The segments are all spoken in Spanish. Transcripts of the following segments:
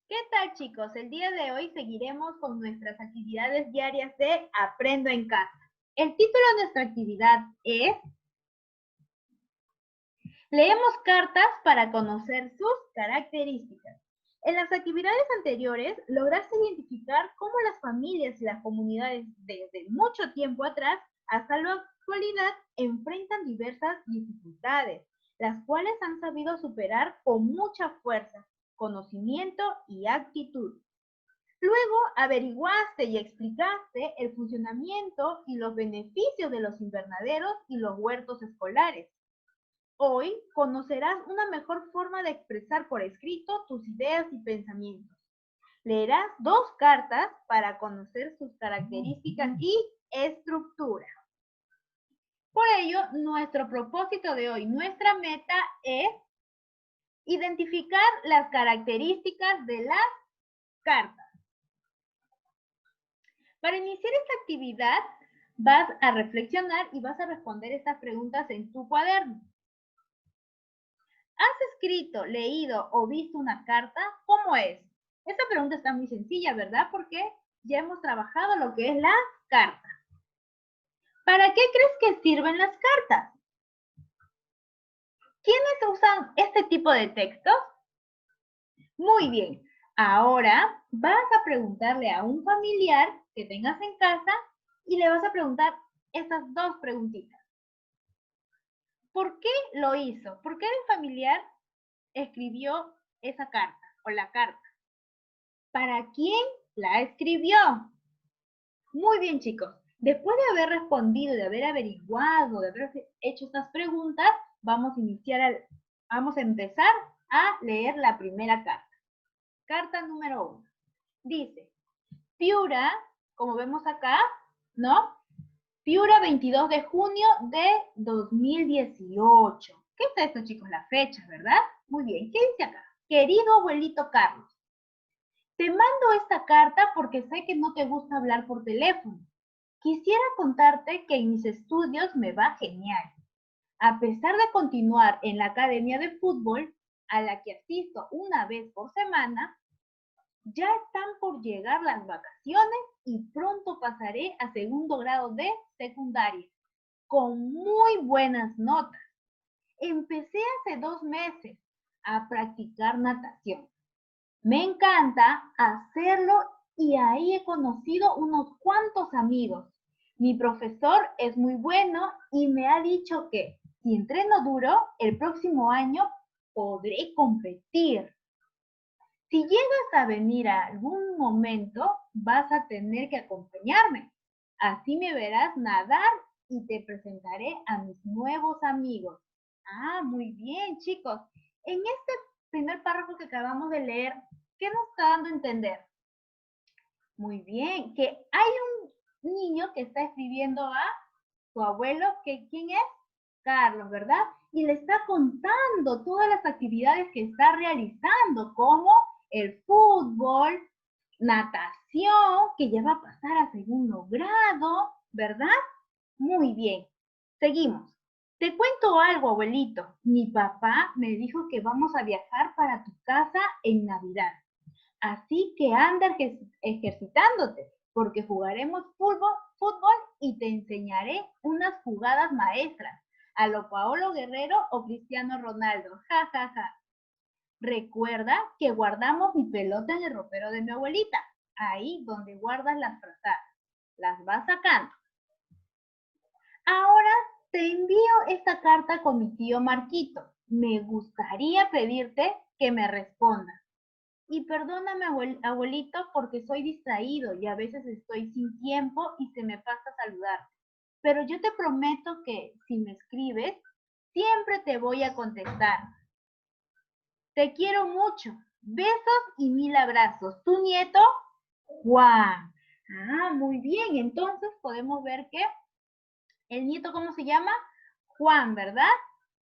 ¿Qué tal, chicos? El día de hoy seguiremos con nuestras actividades diarias de Aprendo en Casa. El título de nuestra actividad es Leemos cartas para conocer sus características. En las actividades anteriores lograste identificar cómo las familias y las comunidades desde mucho tiempo atrás hasta la actualidad enfrentan diversas dificultades, las cuales han sabido superar con mucha fuerza, conocimiento y actitud. Luego averiguaste y explicaste el funcionamiento y los beneficios de los invernaderos y los huertos escolares. Hoy conocerás una mejor forma de expresar por escrito tus ideas y pensamientos. Leerás dos cartas para conocer sus características y estructura. Por ello, nuestro propósito de hoy, nuestra meta es identificar las características de las cartas. Para iniciar esta actividad, vas a reflexionar y vas a responder estas preguntas en tu cuaderno. ¿Has escrito, leído o visto una carta? ¿Cómo es? Esta pregunta está muy sencilla, ¿verdad? Porque ya hemos trabajado lo que es la carta. ¿Para qué crees que sirven las cartas? ¿Quiénes usan este tipo de textos? Muy bien. Ahora vas a preguntarle a un familiar que tengas en casa y le vas a preguntar estas dos preguntitas. ¿Por qué lo hizo? ¿Por qué el familiar escribió esa carta o la carta? ¿Para quién la escribió? Muy bien, chicos. Después de haber respondido, de haber averiguado, de haber hecho estas preguntas, vamos a empezar a leer la primera carta. Carta número 1. Dice, Piura, como vemos acá, ¿no? Piura, 22 de junio de 2018. ¿Qué es esto, chicos? La fecha, ¿verdad? Muy bien. ¿Qué dice acá? Querido abuelito Carlos, te mando esta carta porque sé que no te gusta hablar por teléfono. Quisiera contarte que en mis estudios me va genial. A pesar de continuar en la academia de fútbol, a la que asisto una vez por semana, ya están por llegar las vacaciones y pronto pasaré a segundo grado de secundaria, con muy buenas notas. Empecé hace 2 meses a practicar natación. Me encanta hacerlo y ahí he conocido unos cuantos amigos. Mi profesor es muy bueno y me ha dicho que si entreno duro, el próximo año podré competir. Si llegas a venir a algún momento, vas a tener que acompañarme. Así me verás nadar y te presentaré a mis nuevos amigos. Ah, muy bien, chicos. En este primer párrafo que acabamos de leer, ¿qué nos está dando a entender? Muy bien, que hay un niño que está escribiendo a su abuelo, que ¿quién es? Carlos, ¿verdad? Y le está contando todas las actividades que está realizando, como el fútbol, natación, que ya va a pasar a segundo grado, ¿verdad? Muy bien. Seguimos. Te cuento algo, abuelito. Mi papá me dijo que vamos a viajar para tu casa en Navidad. Así que anda ejercitándote, porque jugaremos fútbol y te enseñaré unas jugadas maestras, a lo Paolo Guerrero o Cristiano Ronaldo. Ja, ja, ja. Recuerda que guardamos mi pelota en el ropero de mi abuelita, ahí donde guardas las frazadas. Las vas sacando. Ahora te envío esta carta con mi tío Marquito. Me gustaría pedirte que me respondas. Y perdóname, abuelito, porque soy distraído y a veces estoy sin tiempo y se me pasa saludarte. Pero yo te prometo que si me escribes, siempre te voy a contestar. Te quiero mucho. Besos y 1000 abrazos. Tu nieto, Juan. Ah, muy bien. Entonces podemos ver que el nieto, ¿cómo se llama? Juan, ¿verdad?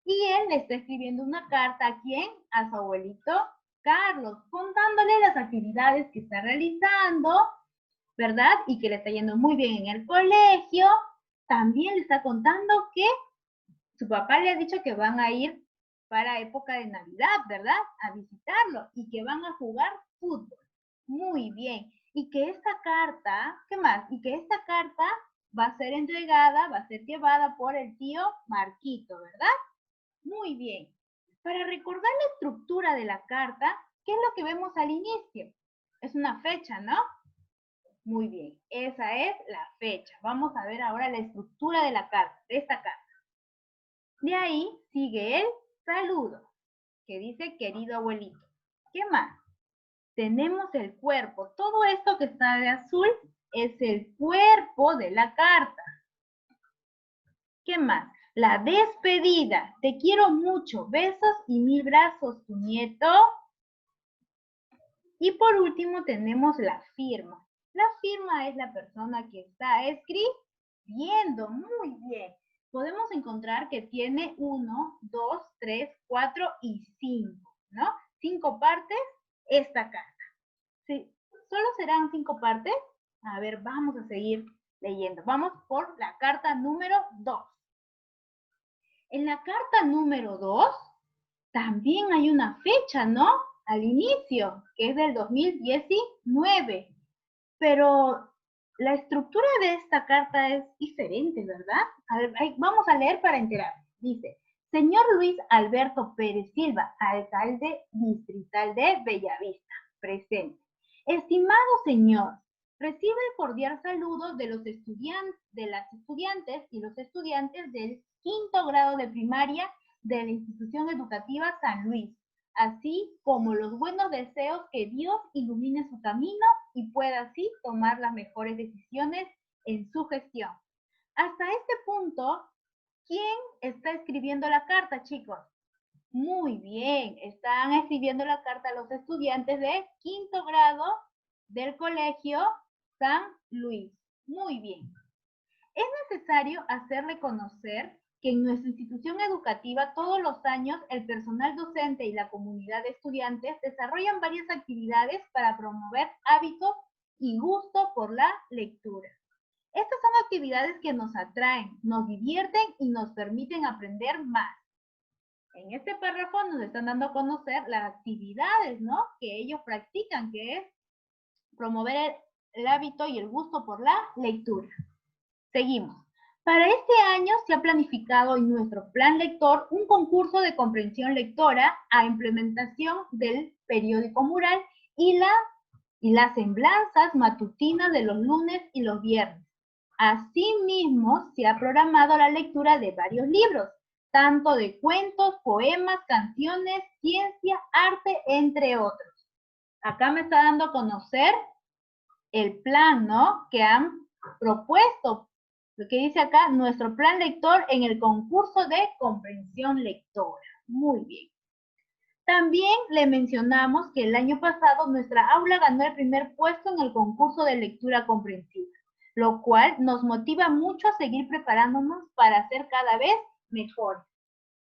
Y él le está escribiendo una carta a quién? A su abuelito Carlos, contándole las actividades que está realizando, ¿verdad? Y que le está yendo muy bien en el colegio. También le está contando que su papá le ha dicho que van a ir para época de Navidad, ¿verdad? A visitarlo y que van a jugar fútbol. Muy bien. Y que esta carta, ¿qué más? Y que esta carta va a ser entregada, va a ser llevada por el tío Marquito, ¿verdad? Muy bien. Para recordar la estructura de la carta, ¿qué es lo que vemos al inicio? Es una fecha, ¿no? Muy bien, esa es la fecha. Vamos a ver ahora la estructura de la carta, de esta carta. De ahí sigue el saludo, que dice querido abuelito. ¿Qué más? Tenemos el cuerpo. Todo esto que está de azul es el cuerpo de la carta. ¿Qué más? La despedida. Te quiero mucho. Besos y 1000 brazos, tu nieto. Y por último tenemos la firma. La firma es la persona que está escribiendo. Muy bien. Podemos encontrar que tiene 1, 2, 3, 4 y 5, ¿no? 5 partes esta carta. ¿Sí? ¿Solo serán 5 partes? A ver, vamos a seguir leyendo. Vamos por la carta número 2. En la carta número 2 también hay una fecha, ¿no? Al inicio, que es del 2019. Pero la estructura de esta carta es diferente, ¿verdad? A ver, vamos a leer para enterarnos. Dice, señor Luis Alberto Pérez Silva, alcalde distrital de Bellavista, presente. Estimado señor, recibe el cordial saludo de los estudiantes, de las estudiantes y los estudiantes del 5º grado de primaria de la institución educativa San Luis, así como los buenos deseos que Dios ilumine su camino y pueda así tomar las mejores decisiones en su gestión. Hasta este punto, ¿quién está escribiendo la carta, chicos? Muy bien, están escribiendo la carta a los estudiantes de 5º grado del colegio San Luis. Muy bien. Es necesario hacerle conocer que en nuestra institución educativa todos los años el personal docente y la comunidad de estudiantes desarrollan varias actividades para promover hábitos y gusto por la lectura. Estas son actividades que nos atraen, nos divierten y nos permiten aprender más. En este párrafo nos están dando a conocer las actividades, ¿no?, que ellos practican, que es promover el hábito y el gusto por la lectura. Seguimos. Para este año se ha planificado en nuestro plan lector un concurso de comprensión lectora a implementación del periódico mural y las semblanzas matutinas de los lunes y los viernes. Asimismo, se ha programado la lectura de varios libros, tanto de cuentos, poemas, canciones, ciencia, arte, entre otros. Acá me está dando a conocer el plan, ¿no?, que han propuesto. Lo que dice acá, nuestro plan lector en el concurso de comprensión lectora. Muy bien. También le mencionamos que el año pasado nuestra aula ganó el primer puesto en el concurso de lectura comprensiva, lo cual nos motiva mucho a seguir preparándonos para ser cada vez mejor.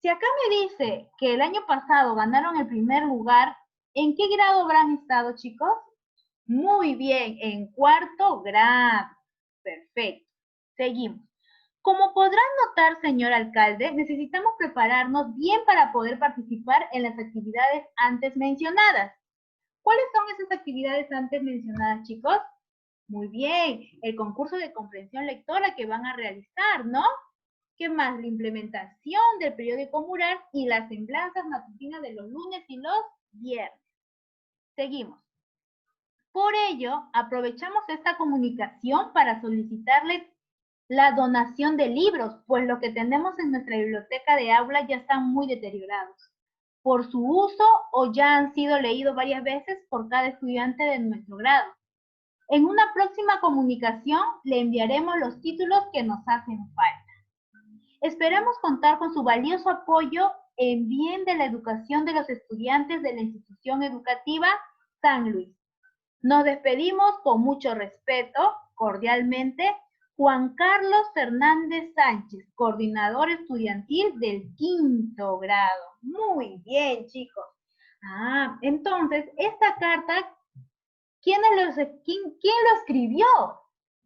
Si acá me dice que el año pasado ganaron el primer lugar, ¿en qué grado habrán estado, chicos? Muy bien, en 4º grado. Perfecto. Seguimos. Como podrán notar, señor alcalde, necesitamos prepararnos bien para poder participar en las actividades antes mencionadas. ¿Cuáles son esas actividades antes mencionadas, chicos? Muy bien, el concurso de comprensión lectora que van a realizar, ¿no? ¿Qué más? La implementación del periódico mural y las semblanzas matutinas de los lunes y los viernes. Seguimos. Por ello, aprovechamos esta comunicación para solicitarles la donación de libros, pues lo que tenemos en nuestra biblioteca de aula ya están muy deteriorados por su uso o ya han sido leídos varias veces por cada estudiante de nuestro grado. En una próxima comunicación le enviaremos los títulos que nos hacen falta. Esperamos contar con su valioso apoyo en bien de la educación de los estudiantes de la institución educativa San Luis. Nos despedimos con mucho respeto, cordialmente, Juan Carlos Fernández Sánchez, coordinador estudiantil del 5º grado. Muy bien, chicos. Entonces, esta carta, ¿quién lo escribió?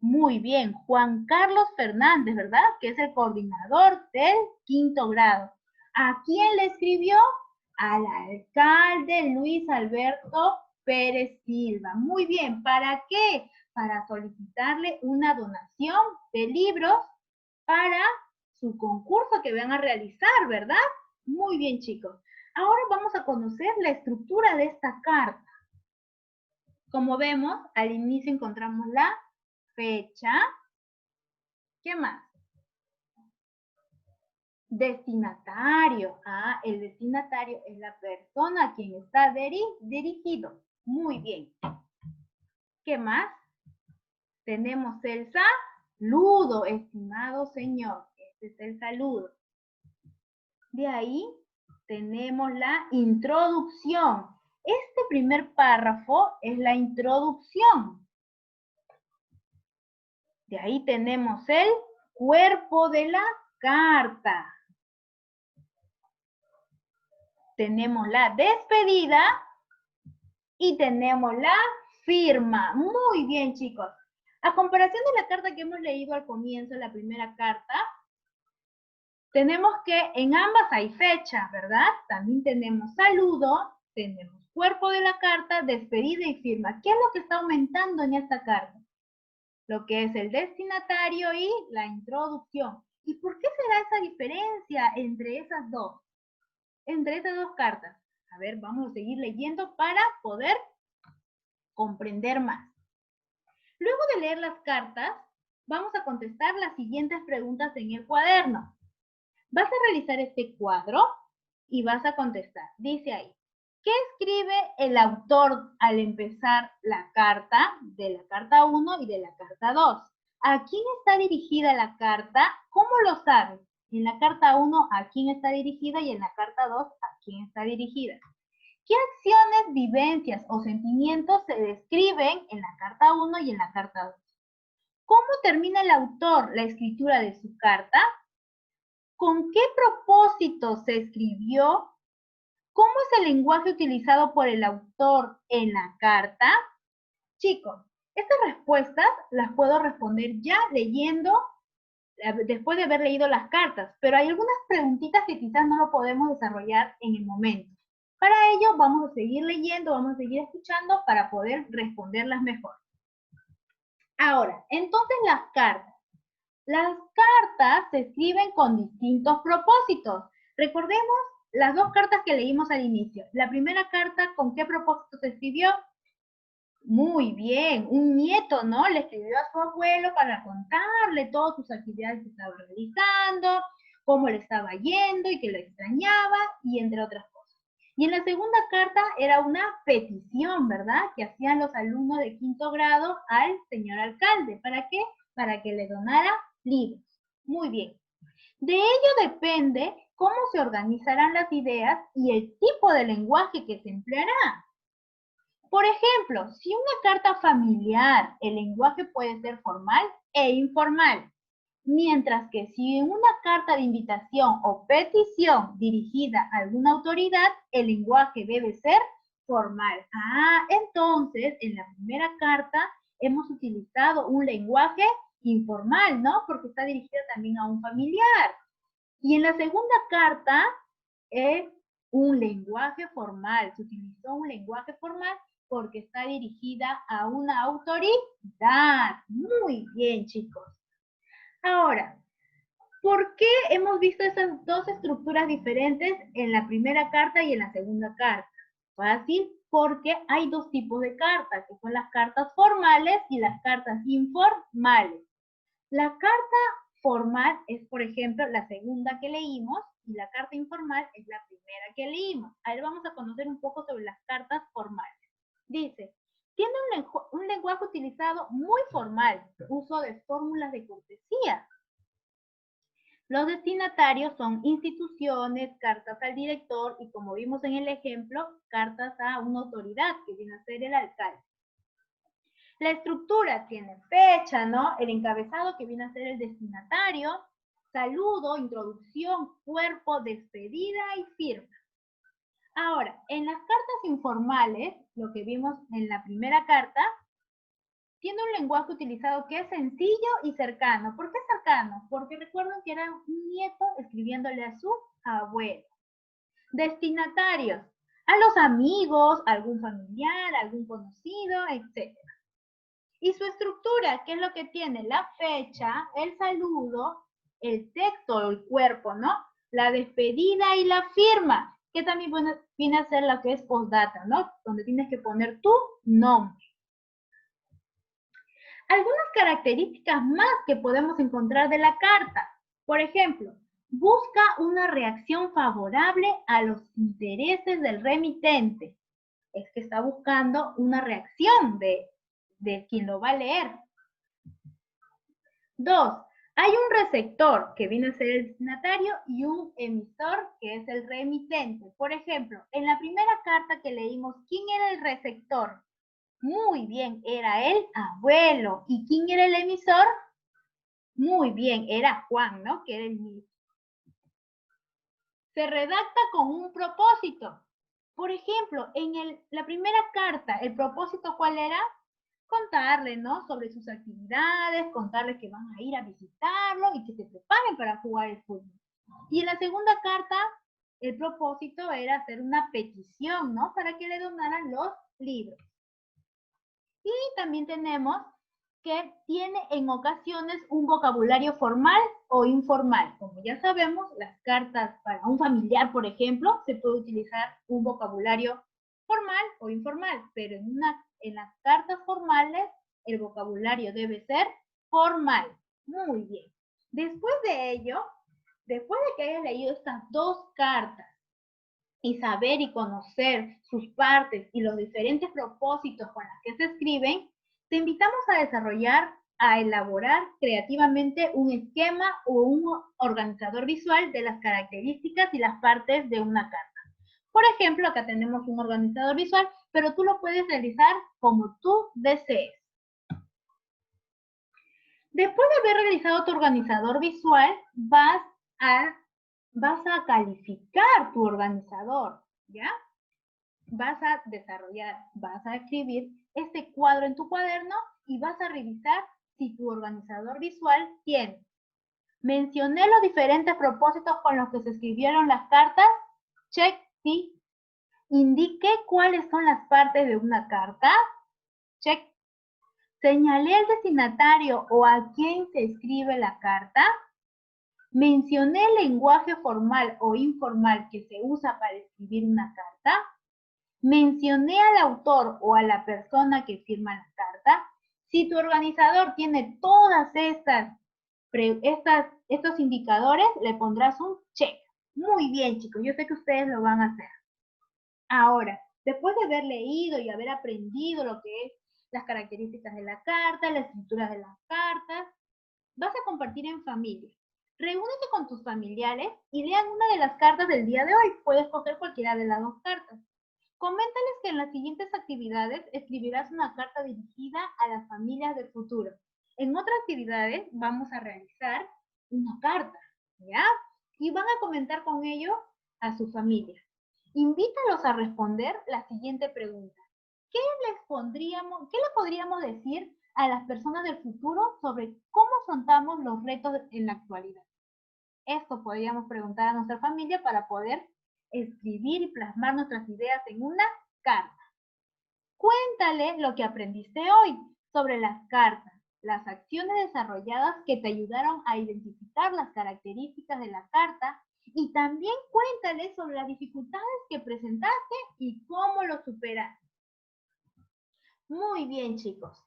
Muy bien, Juan Carlos Fernández, ¿verdad? Que es el coordinador del 5º grado. ¿A quién le escribió? Al alcalde Luis Alberto Pérez Silva. Muy bien, ¿para qué? Para solicitarle una donación de libros para su concurso que van a realizar, ¿verdad? Muy bien, chicos. Ahora vamos a conocer la estructura de esta carta. Como vemos, al inicio encontramos la fecha. ¿Qué más? Destinatario. Ah, el destinatario es la persona a quien está dirigido. Muy bien. ¿Qué más? Tenemos el saludo, estimado señor. Este es el saludo. De ahí tenemos la introducción. Este primer párrafo es la introducción. De ahí tenemos el cuerpo de la carta. Tenemos la despedida y tenemos la firma. Muy bien, chicos. A comparación de la carta que hemos leído al comienzo, la primera carta, tenemos que en ambas hay fecha, ¿verdad? También tenemos saludo, tenemos cuerpo de la carta, despedida y firma. ¿Qué es lo que está aumentando en esta carta? Lo que es el destinatario y la introducción. ¿Y por qué será esa diferencia entre esas dos? Entre esas dos cartas. A ver, vamos a seguir leyendo para poder comprender más. Luego de leer las cartas, vamos a contestar las siguientes preguntas en el cuaderno. Vas a realizar este cuadro y vas a contestar. Dice ahí, ¿qué escribe el autor al empezar la carta de la carta 1 y de la carta 2? ¿A quién está dirigida la carta? ¿Cómo lo sabes? En la carta 1, ¿a quién está dirigida? Y en la carta 2, ¿a quién está dirigida? ¿Qué acciones, vivencias o sentimientos se describen en la carta 1 y en la carta 2? ¿Cómo termina el autor la escritura de su carta? ¿Con qué propósito se escribió? ¿Cómo es el lenguaje utilizado por el autor en la carta? Chicos, estas respuestas las puedo responder ya leyendo, después de haber leído las cartas, pero hay algunas preguntitas que quizás no lo podemos desarrollar en el momento. Para ello vamos a seguir leyendo, vamos a seguir escuchando para poder responderlas mejor. Ahora, entonces las cartas. Las cartas se escriben con distintos propósitos. Recordemos las dos cartas que leímos al inicio. La primera carta, ¿con qué propósito se escribió? Muy bien, un nieto, ¿no? Le escribió a su abuelo para contarle todas sus actividades que estaba realizando, cómo le estaba yendo y que lo extrañaba, y entre otras cosas. Y en la segunda carta era una petición, ¿verdad? Que hacían los alumnos de quinto grado al señor alcalde. ¿Para qué? Para que le donara libros. Muy bien. De ello depende cómo se organizarán las ideas y el tipo de lenguaje que se empleará. Por ejemplo, si una carta familiar, el lenguaje puede ser formal e informal, mientras que si en una carta de invitación o petición dirigida a alguna autoridad, el lenguaje debe ser formal. Ah, entonces, en la primera carta hemos utilizado un lenguaje informal, ¿no? Porque está dirigida también a un familiar. Y en la segunda carta es un lenguaje formal. Se utilizó un lenguaje formal porque está dirigida a una autoridad. Muy bien, chicos. Ahora, ¿por qué hemos visto esas dos estructuras diferentes en la primera carta y en la segunda carta? Fácil, porque hay dos tipos de cartas, que son las cartas formales y las cartas informales. La carta formal es, por ejemplo, la segunda que leímos y la carta informal es la primera que leímos. Ahora vamos a conocer un poco sobre las cartas formales. Dice, tiene un lenguaje utilizado muy formal, uso de fórmulas de cortesía. Los destinatarios son instituciones, cartas al director y, como vimos en el ejemplo, cartas a una autoridad, que viene a ser el alcalde. La estructura tiene fecha, ¿no? El encabezado, que viene a ser el destinatario, saludo, introducción, cuerpo, despedida y firma. Ahora, en las cartas informales, lo que vimos en la primera carta, Tiene un lenguaje utilizado que es sencillo y cercano. ¿Por qué cercano? Porque recuerden que era un nieto escribiéndole a su abuelo. Destinatarios, a los amigos, algún familiar, algún conocido, etc. Y su estructura, ¿qué es lo que tiene? La fecha, el saludo, el texto o el cuerpo, ¿no? La despedida y la firma, que también viene a ser lo que es postdata, ¿no? Donde tienes que poner tu nombre. Algunas características más que podemos encontrar de la carta. Por ejemplo, busca una reacción favorable a los intereses del remitente. Es que está buscando una reacción de quien lo va a leer. 2. Hay un receptor, que viene a ser el destinatario, y un emisor, que es el remitente. Por ejemplo, en la primera carta que leímos, ¿quién era el receptor? Muy bien, era el abuelo. ¿Y quién era el emisor? Muy bien, era Juan, ¿no? Que era el mismo. Se redacta con un propósito. Por ejemplo, en la primera carta, ¿el propósito cuál era? Contarle, ¿no? Sobre sus actividades, contarles que van a ir a visitarlo y que se preparen para jugar el fútbol. Y en la segunda carta, el propósito era hacer una petición, ¿no? Para que le donaran los libros. Y también tenemos que tiene en ocasiones un vocabulario formal o informal. Como ya sabemos, las cartas para un familiar, por ejemplo, se puede utilizar un vocabulario formal o informal, pero en las cartas formales el vocabulario debe ser formal. Muy bien. Después de ello, después de que hayas leído estas dos cartas y saber y conocer sus partes y los diferentes propósitos con los que se escriben, te invitamos a elaborar creativamente un esquema o un organizador visual de las características y las partes de una carta. Por ejemplo, acá tenemos un organizador visual, pero tú lo puedes realizar como tú desees. Después de haber realizado tu organizador visual, vas a calificar tu organizador, ¿ya? Vas a desarrollar, vas a escribir este cuadro en tu cuaderno y vas a revisar si tu organizador visual tiene. Mencioné los diferentes propósitos con los que se escribieron las cartas. Check, sí. Indiqué cuáles son las partes de una carta. Check. Señalé el destinatario o a quién se escribe la carta. Mencioné el lenguaje formal o informal que se usa para escribir una carta. Mencioné al autor o a la persona que firma la carta. Si tu organizador tiene todas estos indicadores, le pondrás un check. Muy bien, chicos, yo sé que ustedes lo van a hacer. Ahora, después de haber leído y haber aprendido lo que es las características de la carta, las estructuras de las cartas, vas a compartir en familia. Reúnete con tus familiares y lean una de las cartas del día de hoy. Puedes coger cualquiera de las dos cartas. Coméntales que en las siguientes actividades escribirás una carta dirigida a las familias del futuro. En otras actividades vamos a realizar una carta, ¿ya? Y van a comentar con ello a su familia. Invítalos a responder la siguiente pregunta. ¿Qué le podríamos decir a las personas del futuro sobre cómo afrontamos los retos en la actualidad? Esto podríamos preguntar a nuestra familia para poder escribir y plasmar nuestras ideas en una carta. Cuéntale lo que aprendiste hoy sobre las cartas, las acciones desarrolladas que te ayudaron a identificar las características de la carta y también cuéntale sobre las dificultades que presentaste y cómo lo superaste. Muy bien, chicos.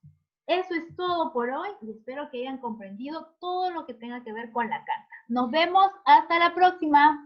Eso es todo por hoy y espero que hayan comprendido todo lo que tenga que ver con la carta. Nos vemos hasta la próxima.